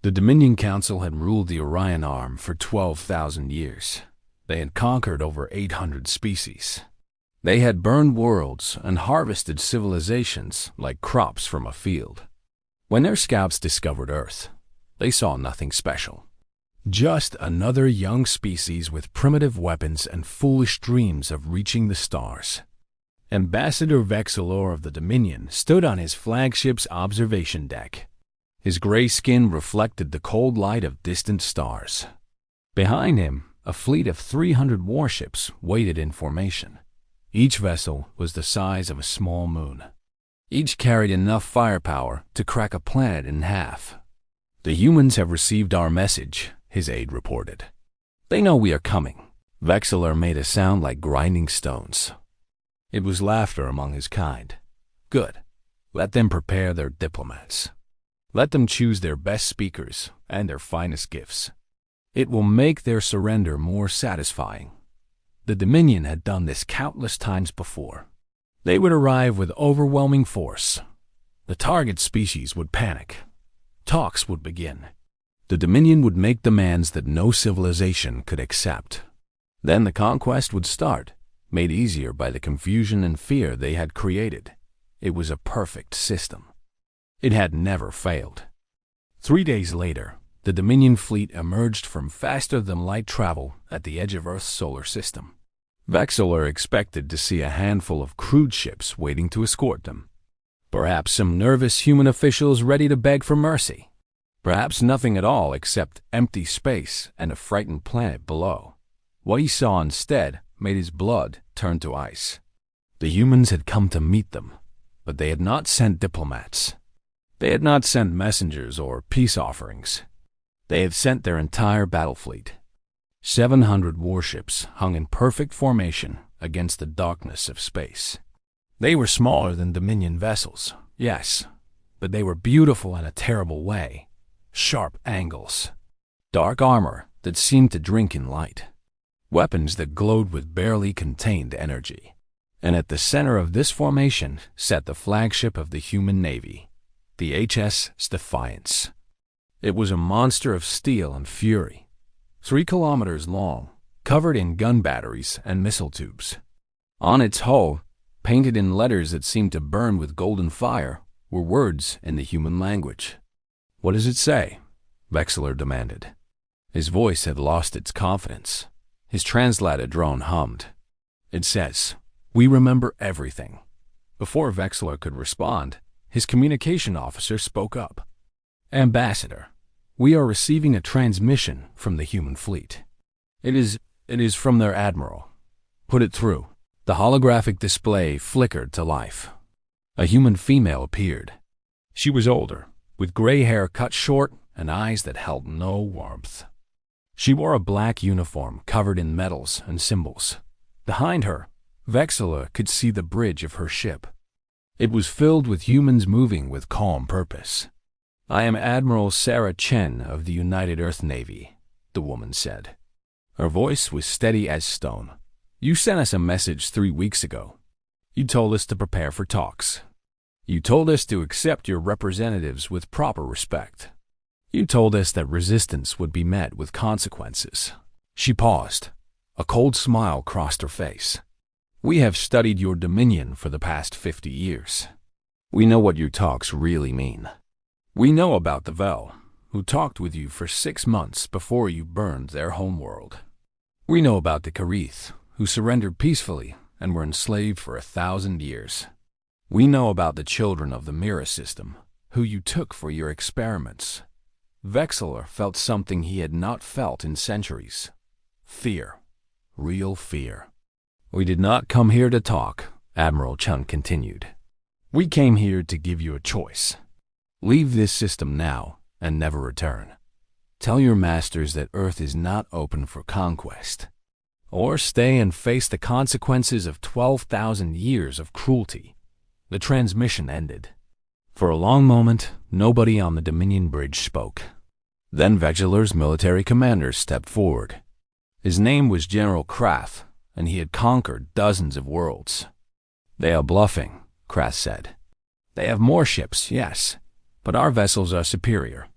The Dominion Council had ruled the Orion Arm for 12,000 years. They had conquered over 800 species. They had burned worlds and harvested civilizations like crops from a field. When their scouts discovered Earth, they saw nothing special. Just another young species with primitive weapons and foolish dreams of reaching the stars. Ambassador Vexilor of the Dominion stood on his flagship's observation deck. His gray skin reflected the cold light of distant stars. Behind him, a fleet of 300 warships waited in formation. Each vessel was the size of a small moon. Each carried enough firepower to crack a planet in half. "The humans have received our message," his aide reported. "They know we are coming." Vexilor made a sound like grinding stones. It was laughter among his kind. "Good. Let them prepare their diplomats. Let them choose their best speakers and their finest gifts. It will make their surrender more satisfying." The Dominion had done this countless times before. They would arrive with overwhelming force. The target species would panic. Talks would begin. The Dominion would make demands that no civilization could accept. Then the conquest would start, made easier by the confusion and fear they had created. It was a perfect system. It had never failed. 3 days later, the Dominion fleet emerged from faster-than-light travel at the edge of Earth's solar system. Vexilor expected to see a handful of crewed ships waiting to escort them. Perhaps some nervous human officials ready to beg for mercy. Perhaps nothing at all except empty space and a frightened planet below. What he saw instead made his blood turn to ice. The humans had come to meet them, but they had not sent diplomats. They had not sent messengers or peace offerings. They had sent their entire battle fleet. 700 warships hung in perfect formation against the darkness of space. They were smaller than Dominion vessels, yes, but they were beautiful in a terrible way. Sharp angles, dark armor that seemed to drink in light, weapons that glowed with barely contained energy. And at the center of this formation sat the flagship of the human navy, the HMS Defiance. It was a monster of steel and fury, 3 kilometers long, covered in gun batteries and missile tubes. On its hull, painted in letters that seemed to burn with golden fire, were words in the human language. "What does it say?" Vexilor demanded. His voice had lost its confidence. His translated drone hummed. "It says, 'We remember everything.'" Before Vexilor could respond, his communication officer spoke up. "Ambassador, we are receiving a transmission from the human fleet. It is from their admiral. Put it through." The holographic display flickered to life. A human female appeared. She was older, with gray hair cut short and eyes that held no warmth. She wore a black uniform covered in medals and symbols. Behind her, Vexilor could see the bridge of her ship. It was filled with humans moving with calm purpose. "I am Admiral Sarah Chen of the United Earth Navy," the woman said. Her voice was steady as stone. "You sent us a message 3 weeks ago. You told us to prepare for talks. You told us to accept your representatives with proper respect. You told us that resistance would be met with consequences." She paused. A cold smile crossed her face. "We have studied your Dominion for the past 50 years. We know what your talks really mean. We know about the Vel, who talked with you for 6 months before you burned their homeworld. We know about the Karith, who surrendered peacefully and were enslaved for 1,000 years. We know about the children of the Mirror System, who you took for your experiments." Vexilor felt something he had not felt in centuries. Fear. Real fear. "We did not come here to talk," Admiral Chen continued. "We came here to give you a choice. Leave this system now and never return. Tell your masters that Earth is not open for conquest. Or stay and face the consequences of 12,000 years of cruelty." The transmission ended. For a long moment, nobody on the Dominion bridge spoke. Then Vexilor's military commander stepped forward. His name was General Krath, and he had conquered dozens of worlds. "They are bluffing," Krath said. "They have more ships, yes, but our vessels are superior.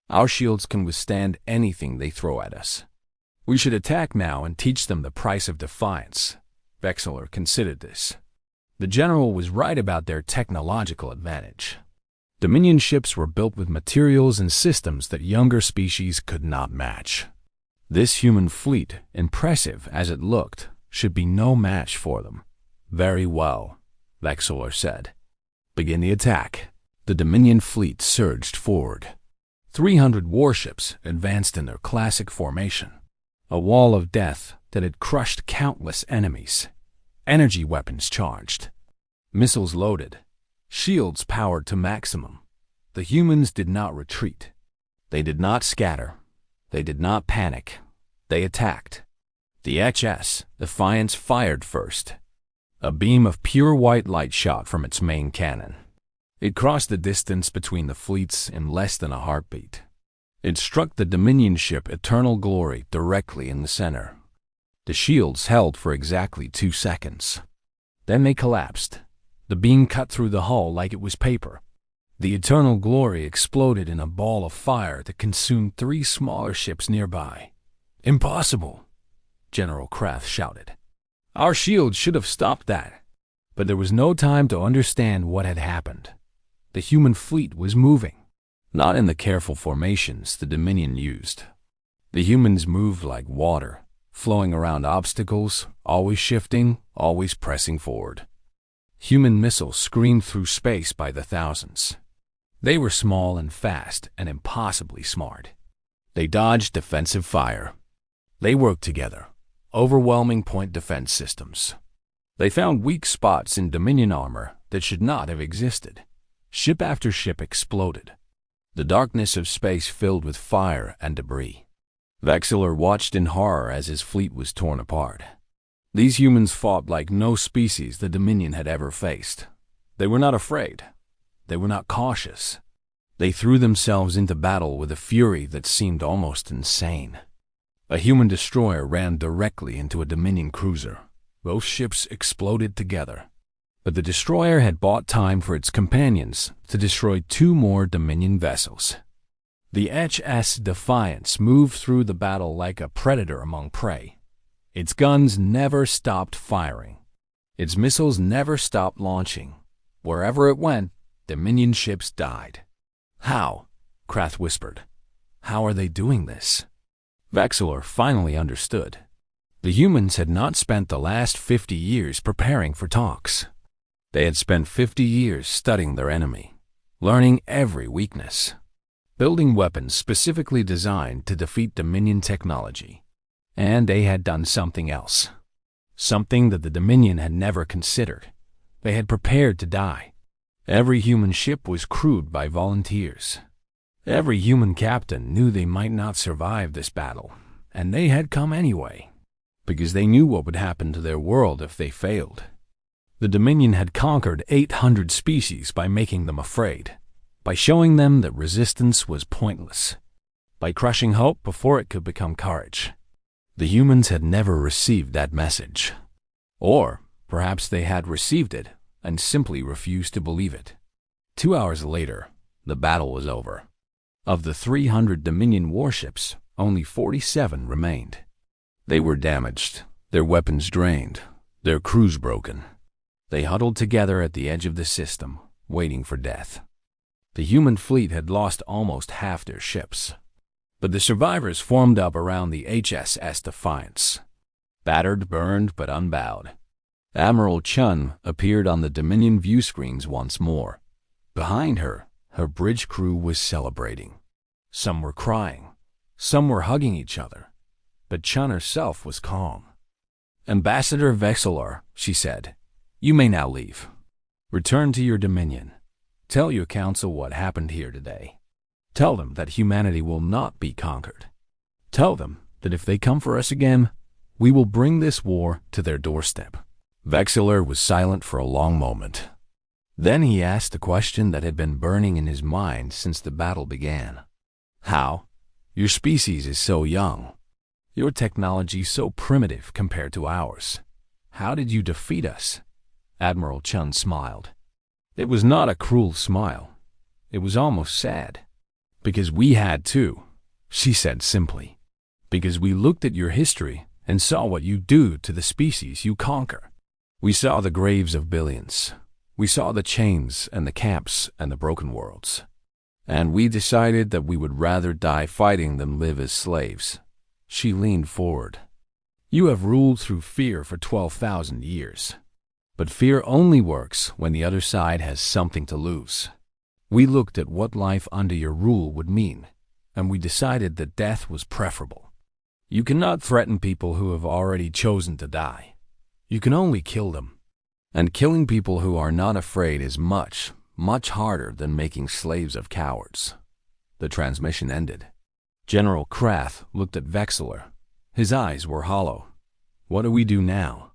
Our shields can withstand anything they throw at us. We should attack now and teach them the price of defiance. Vexillor considered this. The general was right about their technological advantage. Dominion ships were built with materials and systems that younger species could not match. This human fleet, impressive as it looked, should be no match for them. Very well, Vexillor said. Begin the attack. The Dominion fleet surged forward. 300 warships advanced in their classic formation. A wall of death that had crushed countless enemies. Energy weapons charged. Missiles loaded. Shields powered to maximum. The humans did not retreat. They did not scatter. They did not panic. They attacked. The HS Defiance fired first. A beam of pure white light shot from its main cannon. It crossed the distance between the fleets in less than a heartbeat. It struck the Dominion ship Eternal Glory directly in the center. The shields held for exactly 2 seconds. Then they collapsed. The beam cut through the hull like it was paper. The Eternal Glory exploded in a ball of fire that consumed 3 smaller ships nearby. Impossible, General Krath shouted. Our shields should have stopped that. But there was no time to understand what had happened. The human fleet was moving, not in the careful formations the Dominion used. The humans moved like water, flowing around obstacles, always shifting, always pressing forward. Human missiles screamed through space by the thousands. They were small and fast and impossibly smart. They dodged defensive fire. They worked together, overwhelming point defense systems. They found weak spots in Dominion armor that should not have existed. Ship after ship exploded. The darkness of space filled with fire and debris. Vexillor watched in horror as his fleet was torn apart. These humans fought like no species the Dominion had ever faced. They were not afraid. They were not cautious. They threw themselves into battle with a fury that seemed almost insane. A human destroyer ran directly into a Dominion cruiser. Both ships exploded together. But the destroyer had bought time for its companions to destroy 2 more Dominion vessels. The HS Defiance moved through the battle like a predator among prey. Its guns never stopped firing. Its missiles never stopped launching. Wherever it went, Dominion ships died. How? Krath whispered. How are they doing this? Vexillor finally understood. The humans had not spent the last 50 years preparing for talks. They had spent 50 years studying their enemy, learning every weakness, building weapons specifically designed to defeat Dominion technology. And they had done something else. Something that the Dominion had never considered. They had prepared to die. Every human ship was crewed by volunteers. Every human captain knew they might not survive this battle, and they had come anyway, because they knew what would happen to their world if they failed. The Dominion had conquered 800 species by making them afraid, by showing them that resistance was pointless, by crushing hope before it could become courage. The humans had never received that message. Or perhaps they had received it and simply refused to believe it. 2 hours later, the battle was over. Of the 300 Dominion warships, only 47 remained. They were damaged, their weapons drained, their crews broken. They huddled together at the edge of the system, waiting for death. The human fleet had lost almost half their ships. But the survivors formed up around the HSS Defiance. Battered, burned, but unbowed. Admiral Chun appeared on the Dominion view screens once more. Behind her, her bridge crew was celebrating. Some were crying. Some were hugging each other. But Chun herself was calm. Ambassador Vexillor, she said, you may now leave. Return to your Dominion. Tell your council what happened here today. Tell them that humanity will not be conquered. Tell them that if they come for us again, we will bring this war to their doorstep. Vexillor was silent for a long moment. Then he asked a question that had been burning in his mind since the battle began. How? Your species is so young. Your technology so primitive compared to ours. How did you defeat us? Admiral Chun smiled. It was not a cruel smile. It was almost sad. Because we had to, she said simply. Because we looked at your history and saw what you do to the species you conquer. We saw the graves of billions. We saw the chains and the camps and the broken worlds. And we decided that we would rather die fighting than live as slaves. She leaned forward. You have ruled through fear for 12,000 years. But fear only works when the other side has something to lose. We looked at what life under your rule would mean, and we decided that death was preferable. You cannot threaten people who have already chosen to die. You can only kill them. And killing people who are not afraid is much, much harder than making slaves of cowards. The transmission ended. General Krath looked at Vexler. His eyes were hollow. What do we do now?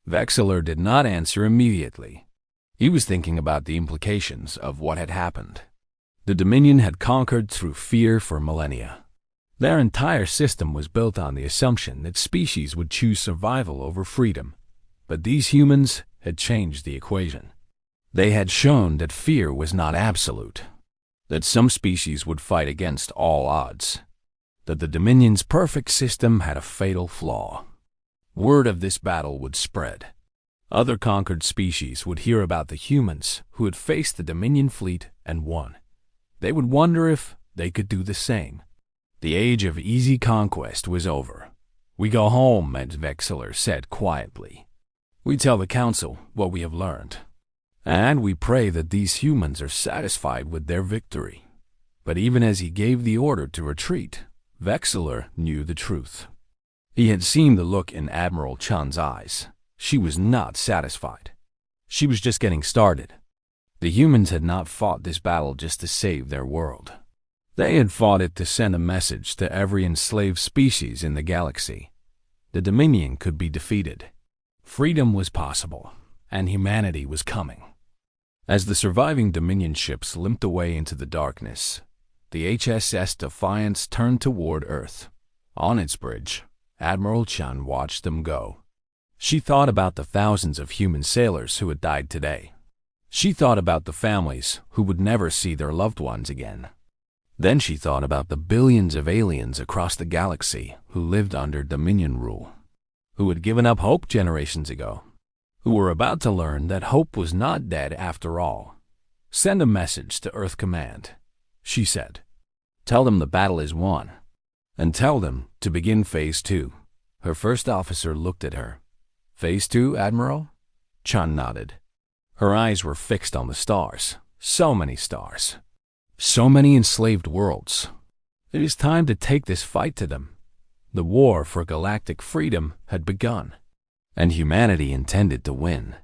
Vexler did not answer immediately. He was thinking about the implications of what had happened. The Dominion had conquered through fear for millennia. Their entire system was built on the assumption that species would choose survival over freedom. But these humans had changed the equation. They had shown that fear was not absolute, that some species would fight against all odds, that the Dominion's perfect system had a fatal flaw. Word of this battle would spread. Other conquered species would hear about the humans who had faced the Dominion fleet and won. They would wonder if they could do the same. The age of easy conquest was over. We go home, as Vexler said quietly. We tell the Council what we have learned. And we pray that these humans are satisfied with their victory. But even as he gave the order to retreat, Vexler knew the truth. He had seen the look in Admiral Chun's eyes. She was not satisfied. She was just getting started. The humans had not fought this battle just to save their world. They had fought it to send a message to every enslaved species in the galaxy. The Dominion could be defeated. Freedom was possible, and humanity was coming. As the surviving Dominion ships limped away into the darkness, the HSS Defiance turned toward Earth. On its bridge, Admiral Chun watched them go. She thought about the thousands of human sailors who had died today. She thought about the families who would never see their loved ones again. Then she thought about the billions of aliens across the galaxy who lived under Dominion rule, who had given up hope generations ago, who were about to learn that hope was not dead after all. Send a message to Earth Command, she said. Tell them the battle is won, and tell them to begin Phase 2. Her first officer looked at her. Phase 2, Admiral? Chun nodded. Her eyes were fixed on the stars. So many stars. So many enslaved worlds. It is time to take this fight to them. The war for galactic freedom had begun, and humanity intended to win.